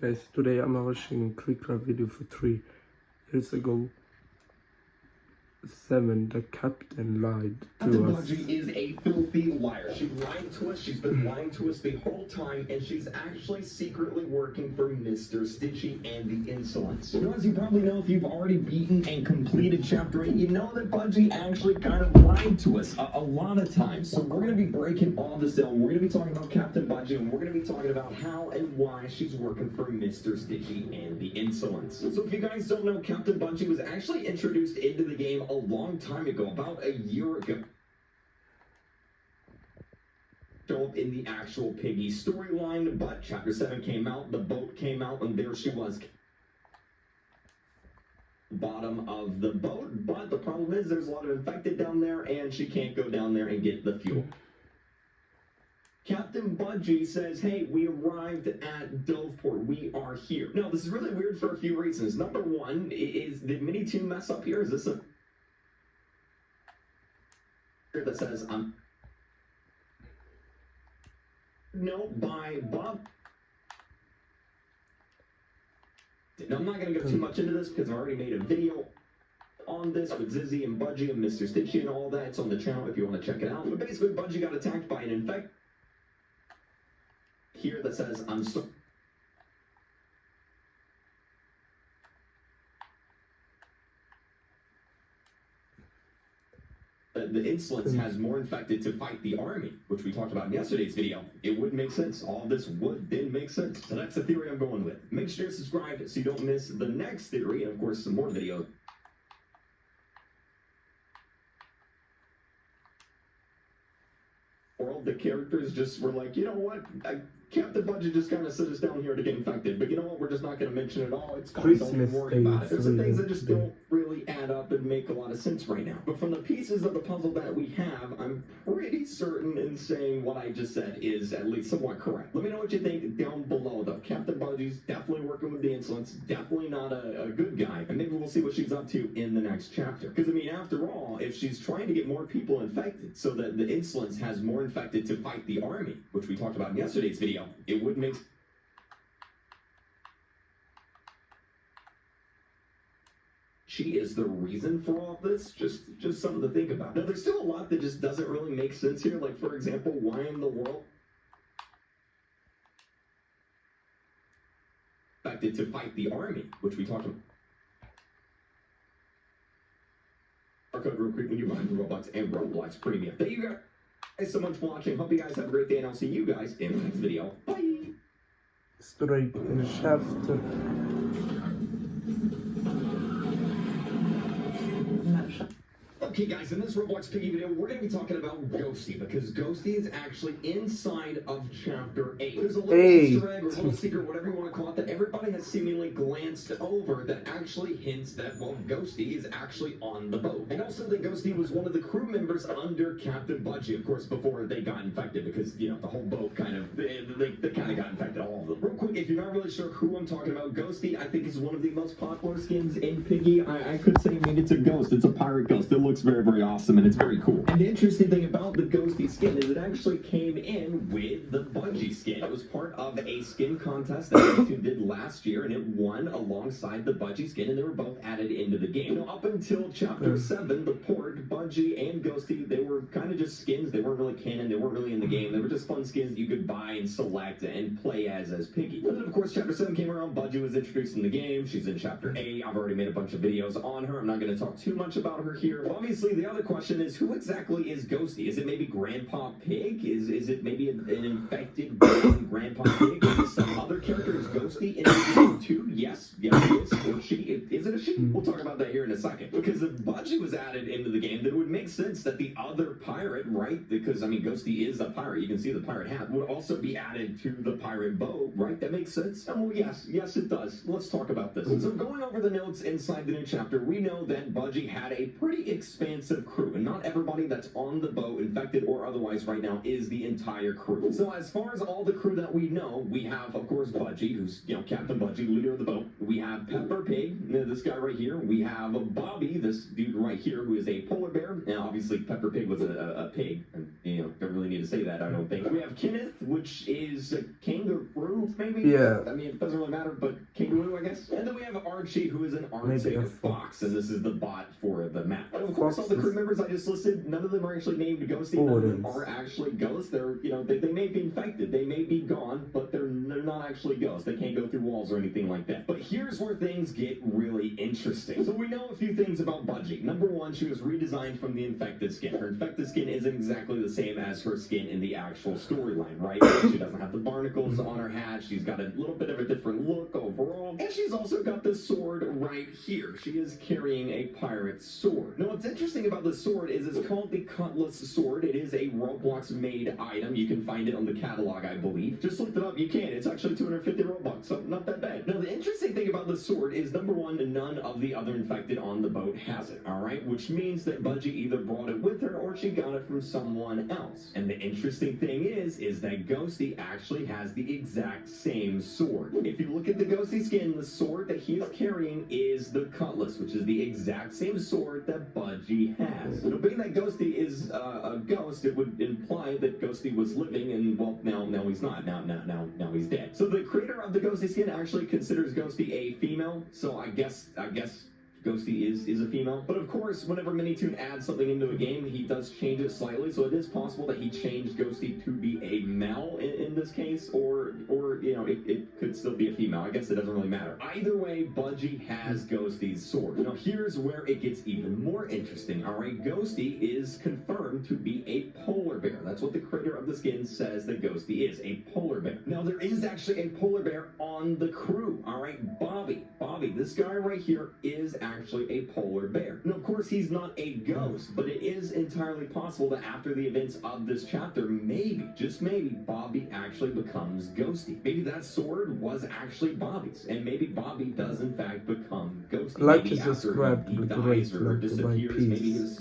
Guys, today I'm watching a Clickcraft video for 3 years ago. 7, the captain lied to us. Budgie is a filthy liar. She lied to us. She's been lying to us the whole time, and she's actually secretly working for Mr. Stitchy and the Insolence. You know, as you probably know, if you've already beaten and completed Chapter 8, you know that Budgie actually kind of lied to us a lot of times. So we're going to be breaking all this down. We're going to be talking about Captain Budgie, and we're going to be talking about how and why she's working for Mr. Stitchy and the Insolence. So if you guys don't know, Captain Budgie was actually introduced into the game a long time ago, about a year ago. Show up in the actual Piggy storyline, but Chapter 7 came out, the boat came out, and there she was. Bottom of the boat, but the problem is there's a lot of infected down there, and she can't go down there and get the fuel. Captain Budgie says, hey, we arrived at Doveport. We are here. Now, this is really weird for a few reasons. Number one, did Mini-2 mess up here? Is this a that says no by Bob? Now, I'm not going to go too much into this because I already made a video on this with Zizzy and Budgie and Mr. Stitchy and all that. It's on the channel if you want to check it out. But basically, Budgie got attacked by an infect here that says I'm so. The Insolence has more infected to fight the army, which we talked about in yesterday's video. It would make sense. All this would then make sense. So that's the theory I'm going with. Make sure to subscribe so you don't miss the next theory, and of course some more videos. All the characters just were like, you know what? Captain Budgie just kind of sit us down here to get infected, but you know what? We're just not going to mention it all. It's fine. Don't even worry about it. There's some things that just don't really add up and make a lot of sense right now. But from the pieces of the puzzle that we have, I'm pretty certain in saying what I just said is at least somewhat correct. Let me know what you think down below, though. Captain Budgie's definitely working with the Insolence, definitely not a good guy, and maybe we'll see what she's up to in the next chapter. Because, I mean, after all, if she's trying to get more people infected so that the Insolence has more infected to fight the army, which we talked about in yesterday's video, it would make she is the reason for all this. Just something to think about. Now, there's still a lot that just doesn't really make sense here. Like, for example, why in the world expected to fight the army, which we talked about. Our code real quick when you buy the Roblox and Roblox Premium. Thank you guys so much for watching. Hope you guys have a great day, and I'll see you guys in the next video. Bye. Straight in the shaft. Okay guys, in this Roblox Piggy video, we're going to be talking about Ghosty, because Ghosty is actually inside of Chapter 8. There's a little Easter egg or a little secret, whatever you want to call it, that everybody has seemingly glanced over that actually hints that, well, Ghosty is actually on the boat. And also that Ghosty was one of the crew members under Captain Budgie, of course, before they got infected, because, you know, the whole boat kind of, they kind of got infected, all of them. Real quick, if you're not really sure who I'm talking about, Ghosty, I think is one of the most popular skins in Piggy. I could say, I mean, it's a ghost. It's a pirate ghost. It looks very, very awesome, and it's very cool. And the interesting thing about the Ghosty skin is it actually came in with the Budgie skin. It was part of a skin contest that Mini-2 did last year, and it won alongside the Budgie skin, and they were both added into the game. Now, up until Chapter 7, the port, Budgie and Ghosty, they were kind of just skins. They weren't really canon. They weren't really in the game. They were just fun skins that you could buy and select and play as Piggy. And then, of course, Chapter 7 came around. Budgie was introduced in the game. She's in Chapter 8. I've already made a bunch of videos on her. I'm not going to talk too much about her here. Well, obviously, the other question is, who exactly is Ghosty? Is it maybe Grandpa Pig? Is it maybe an infected Grandpa Pig? Is it some other character? Is Ghosty in the game too? Yes, it is. Or she? Is it a she? We'll talk about that here in a second. Because if Budgie was added into the game, then it would make sense that the other pirate, right? Because, I mean, Ghosty is a pirate. You can see the pirate hat. Would also be added to the pirate boat, right? That makes sense? Oh, yes, it does. Let's talk about this. So going over the notes inside the new chapter, we know that Budgie had a pretty expensive expansive crew, and not everybody that's on the boat, infected or otherwise right now, is the entire crew. So as far as all the crew that we know, we have, of course, Budgie, who's, Captain Budgie, leader of the boat. We have Pepper Pig, this guy right here. We have Bobby, this dude right here, who is a polar bear. Now, obviously, Pepper Pig was a pig, and, don't really need to say that, I don't think. We have Kenneth, which is a kangaroo, maybe? Yeah. I mean, it doesn't really matter, but kangaroo, I guess. And then we have Archie, who is an Arctic fox, and this is the bot for the map. And of course, all the crew members I just listed, none of them are actually named Ghosty. None of them are actually ghosts. They're, they may be infected, they may be gone, but they're not actually ghosts. They can't go through walls or anything like that. But here's where things get really interesting. So we know a few things about Budgie. Number one, she was redesigned from the infected skin. Her infected skin isn't exactly the same as her skin in the actual storyline, right? She doesn't have the barnacles on her hat. She's got a little bit of a different look overall. And she's also got this sword right here. She is carrying a pirate sword. Now, what's interesting about this sword is it's called the Cutlass Sword. It is a Roblox-made item. You can find it on the catalog, I believe. Just looked it up. You can. It's actually 250 Robux, so not that bad. Now, the interesting thing about this sword is, number one, none of the other infected on the boat has it, all right? Which means that Budgie either brought it with her or she got it from someone else. And the interesting thing is that Ghosty actually has the exact same sword. If you look at the Ghosty skin, the sword that he is carrying is the Cutlass, which is the exact same sword that Budgie has. Now, being that Ghosty is a ghost, it would imply that Ghosty was living, and well, now he's not. Now he's dead. So the creator of the Ghosty skin actually considers Ghosty a female. So I guess Ghosty is a female. But of course, whenever Minitoon adds something into a game, he does change it slightly. So it is possible that he changed Ghosty to be a male in this case, or it could still be a female. I guess it doesn't really matter. Either way, Budgie has Ghosty's sword. Now here's where it gets even more interesting. All right, Ghosty is confirmed to be a polar bear. That's what the creator of the skin says that Ghosty is, a polar bear. Now there is actually a polar bear on the crew. All right, Bobby, this guy right here is actually a polar bear. Now, of course, he's not a ghost, but it is entirely possible that after the events of this chapter, maybe, just maybe, Bobby actually becomes Ghosty. Maybe that sword was actually Bobby's, and maybe Bobby does in fact become Ghosty. Like maybe to subscribe to the great or vlog. disappears, maybe his